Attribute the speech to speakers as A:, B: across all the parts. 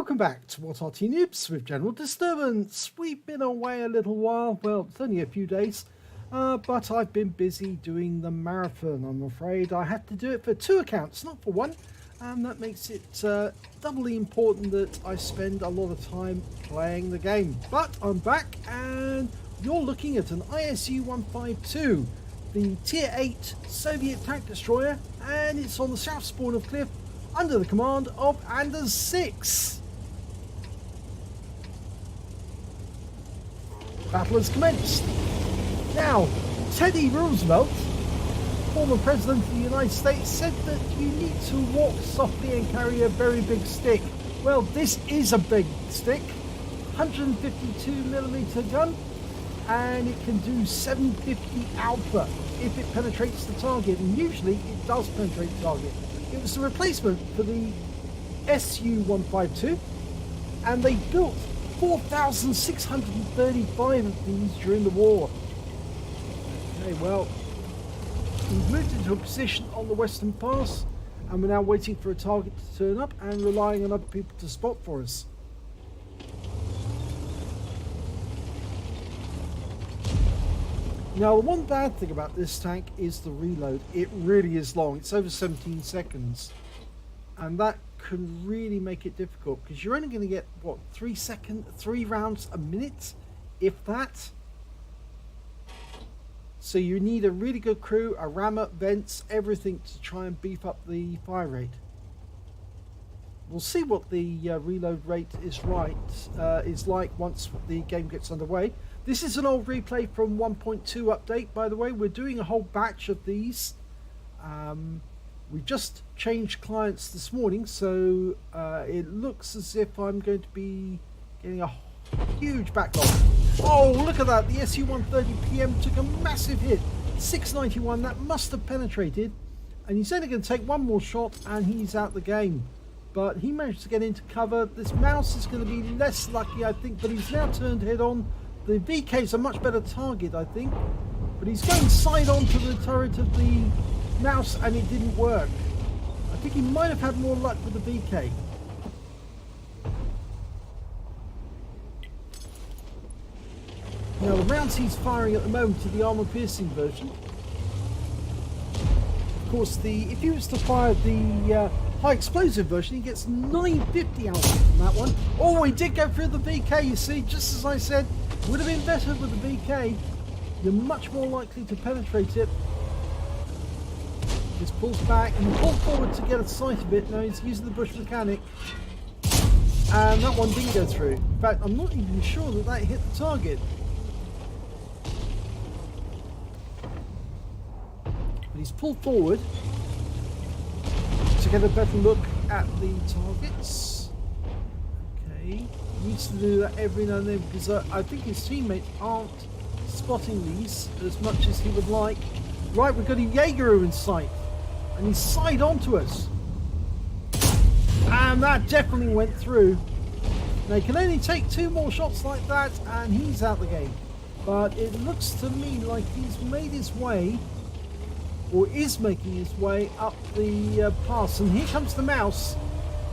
A: Welcome back to What Arty Noobs with General Disturbance. We've been away a little while, well, it's only a few days, but I've been busy doing the marathon. I'm afraid I had to do it for 2 accounts, not for 1, and that makes it doubly important that I spend a lot of time playing the game. But I'm back, and you're looking at an ISU-152, the Tier 8 Soviet tank destroyer, and it's on the south spawn of Cliff under the command of Anders 6. Battle has commenced. Now, Teddy Roosevelt, former President of the United States, said that you need to walk softly and carry a very big stick. Well, this is a big stick, 152mm gun, and it can do 750 alpha if it penetrates the target, and usually it does penetrate the target. It was a replacement for the ISU-152, and they built 4,635 of these during the war. Okay, well, we've moved into a position on the Western Pass, and we're now waiting for a target to turn up and relying on other people to spot for us. Now, the one bad thing about this tank is the reload. It really is long. It's over 17 seconds. And that can really make it difficult, because you're only going to get, what, 3 rounds a minute, if that. So you need a really good crew, a rammer, vents, everything to try and beef up the fire rate. We'll see what the reload rate is like once the game gets underway. This is an old replay from 1.2 update, by the way. We're doing a whole batch of these. We just changed clients this morning, so it looks as if I'm going to be getting a huge backlog. Oh, look at that. The SU-130PM took a massive hit. 691, that must have penetrated. And he's only going to take one more shot and he's out the game. But he managed to get into cover. This mouse is going to be less lucky, I think, but he's now turned head on. The VK's a much better target, I think, but he's going side on to the turret of the mouse and it didn't work. I think he might have had more luck with the VK. Now, the rounds he's firing at the moment are the armor-piercing version. Of course, if he was to fire the high explosive version, he gets 950 out from that one. Oh, he did go through the VK, you see, just as I said. Would have been better with the VK. You're much more likely to penetrate it. Just pulls back and pulls forward to get a sight of it. Now he's using the bush mechanic. And that one didn't go through. In fact, I'm not even sure that that hit the target. But he's pulled forward to get a better look at the targets. Okay. Needs to do that every now and then, because I think his teammates aren't spotting these as much as he would like. Right, we've got a Jaeger in sight, and he's side on to us. And that definitely went through. Now he can only take 2 more shots like that, and he's out the game. But it looks to me like he's made his way, or is making his way up the pass. And here comes the mouse,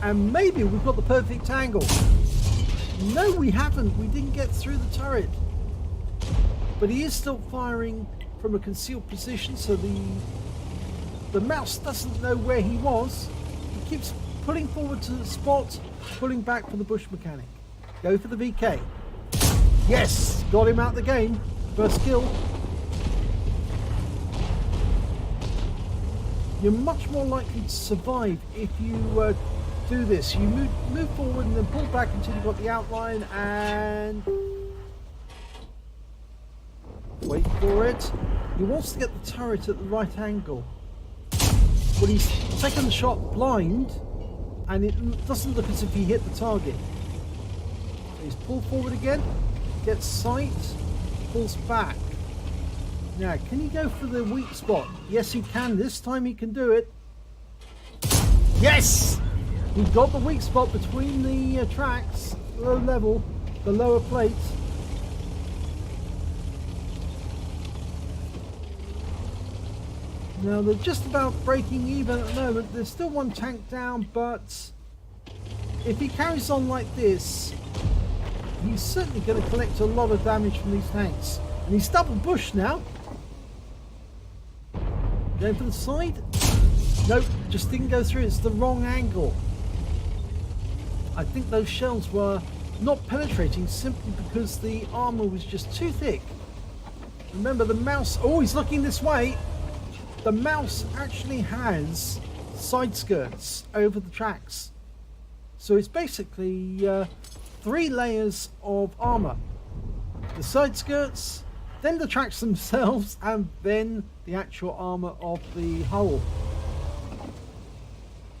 A: and maybe we've got the perfect angle. No, we haven't. We didn't get through the turret. But he is still firing from a concealed position, so the mouse doesn't know where he was. He keeps pulling forward to the spot, pulling back for the bush mechanic. Go for the VK. Yes! Got him out the game. First kill. You're much more likely to survive if you do this. You move forward and then pull back until you've got the outline and wait for it. He wants to get the turret at the right angle. But he's taken the shot blind and it doesn't look as if he hit the target. So he's pulled forward again, gets sight, pulls back. Now, can he go for the weak spot? Yes, he can. This time he can do it. Yes! He got the weak spot between the tracks, low level, the lower plate. Now they're just about breaking even at the moment. There's still one tank down, but if he carries on like this, he's certainly going to collect a lot of damage from these tanks. And he's double bushed now. Going for the side. Nope, just didn't go through. It's the wrong angle. I think those shells were not penetrating simply because the armor was just too thick. Remember the mouse, oh, he's looking this way. The mouse actually has side skirts over the tracks. So it's basically 3 layers of armor. The side skirts, then the tracks themselves, and then the actual armor of the hull.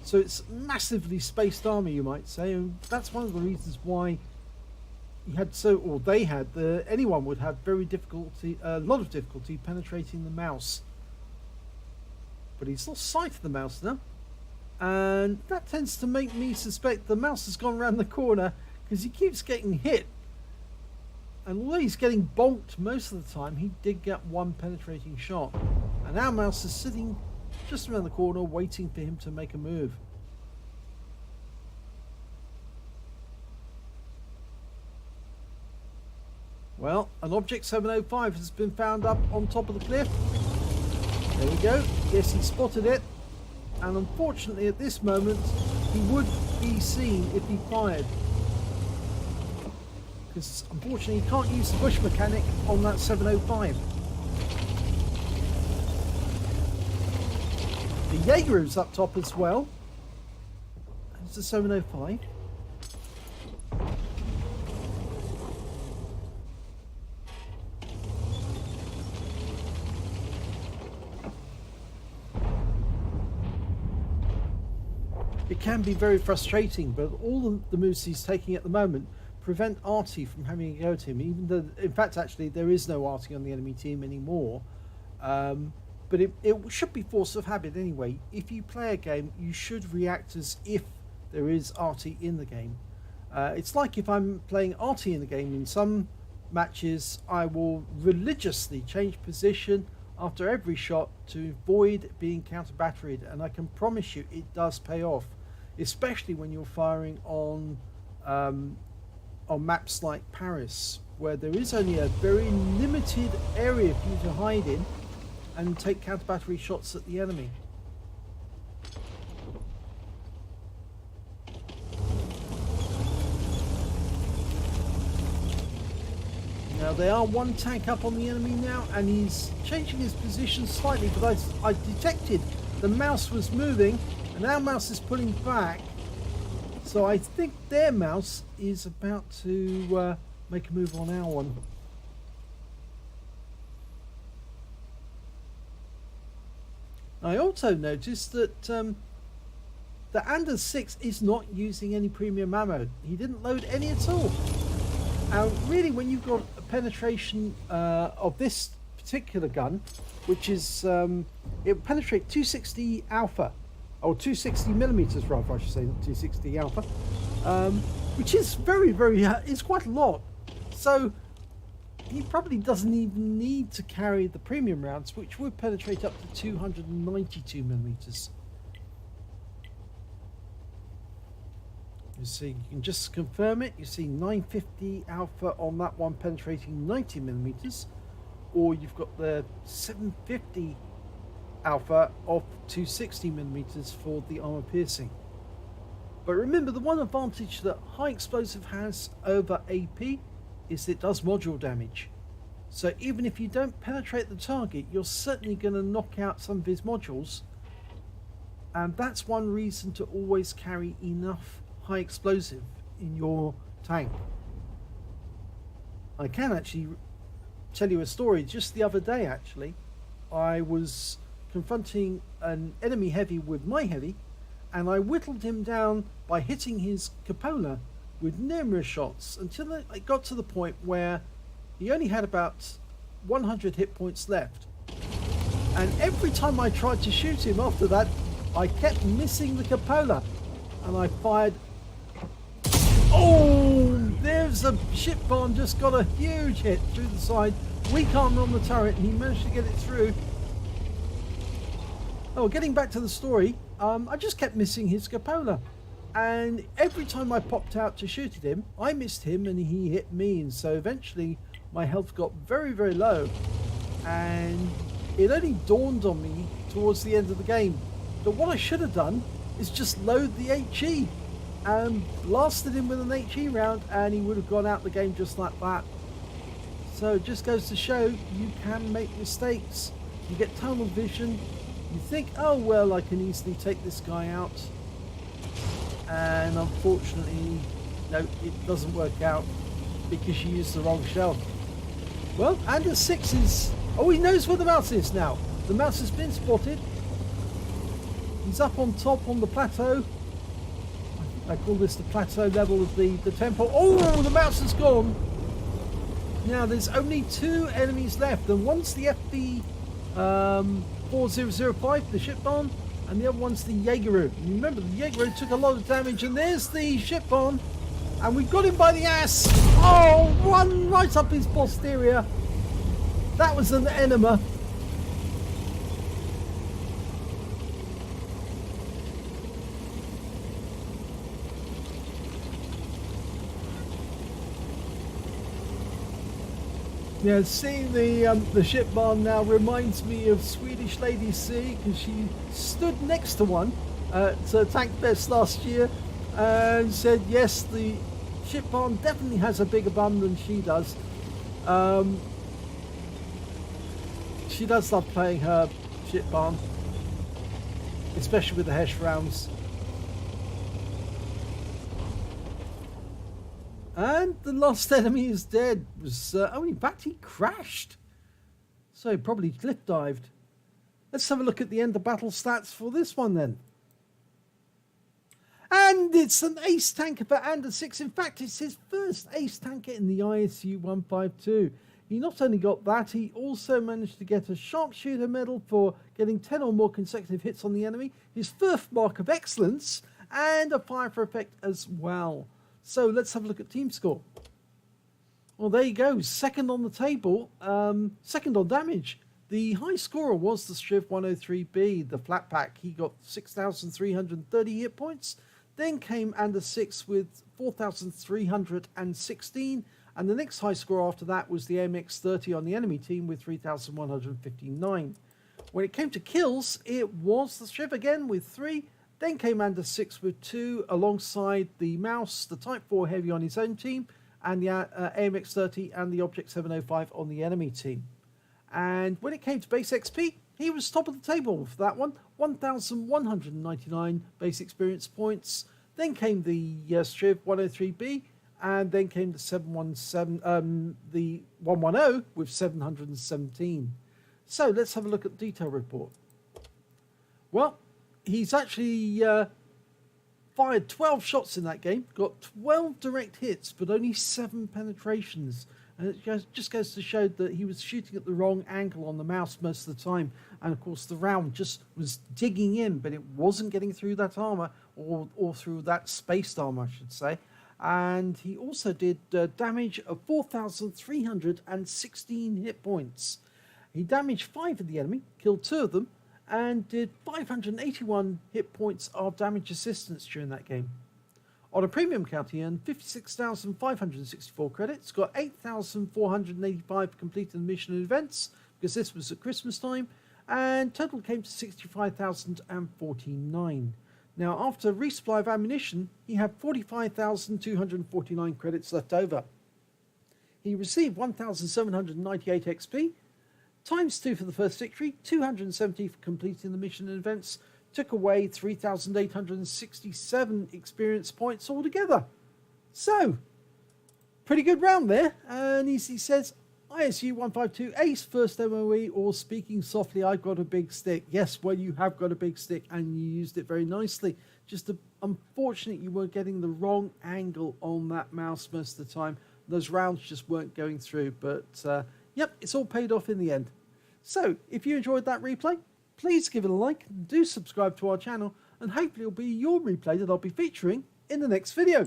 A: So it's massively spaced armor, you might say, and that's one of the reasons why he had anyone would have a lot of difficulty penetrating the mouse. But he's lost sight of the mouse now, and that tends to make me suspect the mouse has gone around the corner because he keeps getting hit. And although he's getting bonked most of the time, he did get one penetrating shot. And our mouse is sitting just around the corner waiting for him to make a move. Well, an Object 705 has been found up on top of the cliff. There we go. Yes, he spotted it. And unfortunately at this moment he would be seen if he fired. Because unfortunately you can't use the bush mechanic on that 705. The Jaeger is up top as well. It's the 705. It can be very frustrating, but all the moves he's taking at the moment prevent Arty from having a go at him. Even though, in fact, actually, there is no Arty on the enemy team anymore. But it should be force of habit anyway. If you play a game, you should react as if there is Arty in the game. It's like if I'm playing Arty in the game, in some matches I will religiously change position after every shot to avoid being counter-batteried, and I can promise you it does pay off, especially when you're firing on maps like Paris, where there is only a very limited area for you to hide in and take counter-battery shots at the enemy. Now they are one tank up on the enemy now, and he's changing his position slightly, but I detected the mouse was moving and our mouse is pulling back, so I think their mouse is about to make a move on our one. I also noticed that the Anders 6 is not using any premium ammo. He didn't load any at all. Really, when you've got a penetration of this particular gun, which is it will penetrate 260 alpha, or 260 millimeters rather, I should say, not 260 alpha, which is very, it's quite a lot. So he probably doesn't even need to carry the premium rounds, which would penetrate up to 292 millimeters. You see, you can just confirm it. You see 950 alpha on that one penetrating 90 millimeters, or you've got the 750 alpha of 260 millimeters for the armor piercing. But remember, the one advantage that high explosive has over AP is it does module damage. So even if you don't penetrate the target, you're certainly going to knock out some of his modules, and that's one reason to always carry enough high explosive in your tank. I can actually tell you a story. Just the other day, actually, I was confronting an enemy heavy with my heavy, and I whittled him down by hitting his cupola with numerous shots until it got to the point where he only had about 100 hit points left. And every time I tried to shoot him after that, I kept missing the cupola, and I fired. Oh, there's a ship bomb, just got a huge hit through the side. Weak armor on the turret, and he managed to get it through. Oh, getting back to the story, I just kept missing his cupola. and every time I popped out to shoot at him, I missed him and he hit me, and so eventually my health got very, very low, and it only dawned on me towards the end of the game that what I should have done is just load the HE and blasted him with an HE round, and he would have gone out the game just like that. So it just goes to show you can make mistakes. You get tunnel vision, you think, oh well, I can easily take this guy out, and unfortunately no, it doesn't work out because you used the wrong shell. Well, and the 6 is, oh, he knows where the mouse is now. The mouse has been spotted. He's up on top on the plateau. I call this the plateau level of the temple. Oh, the mouse is gone. Now there's only 2 enemies left, and one's the FB 4005, the ship barn, and the other one's the Jaegeru. And remember, the Jaegeru took a lot of damage, and there's the ship barn, and we've got him by the ass. Oh, run right up his posterior. That was an enema. Yeah, seeing the ship barn now reminds me of Swedish Lady C, because she stood next to one at Tank Fest last year and said yes, the ship barn definitely has a bigger bum than she does. She does love playing her ship barn, especially with the Hesh rounds. And the last enemy is dead. Oh, in fact, he crashed. So he probably cliff dived. Let's have a look at the end of battle stats for this one then. And it's an ace tanker for Ander 6. In fact, it's his first ace tanker in the ISU-152. He not only got that, he also managed to get a sharpshooter medal for getting 10 or more consecutive hits on the enemy, his first mark of excellence, and a fire for effect as well. So let's have a look at team score. Well, there you go. Second on the table. Second on damage. The high scorer was the Striv 103B, the flat pack. He got 6,330 hit points. Then came Ander 6 with 4,316. And the next high score after that was the MX30 on the enemy team with 3,159. When it came to kills, it was the Striv again with 3. Then came Ander 6 with 2, alongside the Mouse, the Type 4 Heavy on his own team, and the AMX30 and the Object 705 on the enemy team. And when it came to base XP, he was top of the table for that one, 1,199 base experience points. Then came the Striv 103B, and then came the 717, the 110 with 717. So let's have a look at the detail report. Well, he's actually fired 12 shots in that game, got 12 direct hits, but only 7 penetrations. And it just goes to show that he was shooting at the wrong angle on the mouse most of the time. And of course, the round just was digging in, but it wasn't getting through that armor, or through that spaced armor, I should say. And he also did damage of 4,316 hit points. He damaged 5 of the enemy, killed 2 of them, and did 581 hit points of damage assistance during that game. On a premium count, he earned 56,564 credits, got 8,485 completed mission and events, because this was at Christmas time, and total came to 65,049. Now, after resupply of ammunition, he had 45,249 credits left over. He received 1,798 XP, times 2 for the first victory, 270 for completing the mission and events, took away 3,867 experience points altogether. So, pretty good round there. And he says, ISU-152 ace first MOE, or speaking softly, I've got a big stick. Yes, well, you have got a big stick and you used it very nicely. Just unfortunate you were getting the wrong angle on that mouse most of the time. Those rounds just weren't going through, but yep, it's all paid off in the end. So, if you enjoyed that replay, please give it a like, do subscribe to our channel, and hopefully it'll be your replay that I'll be featuring in the next video.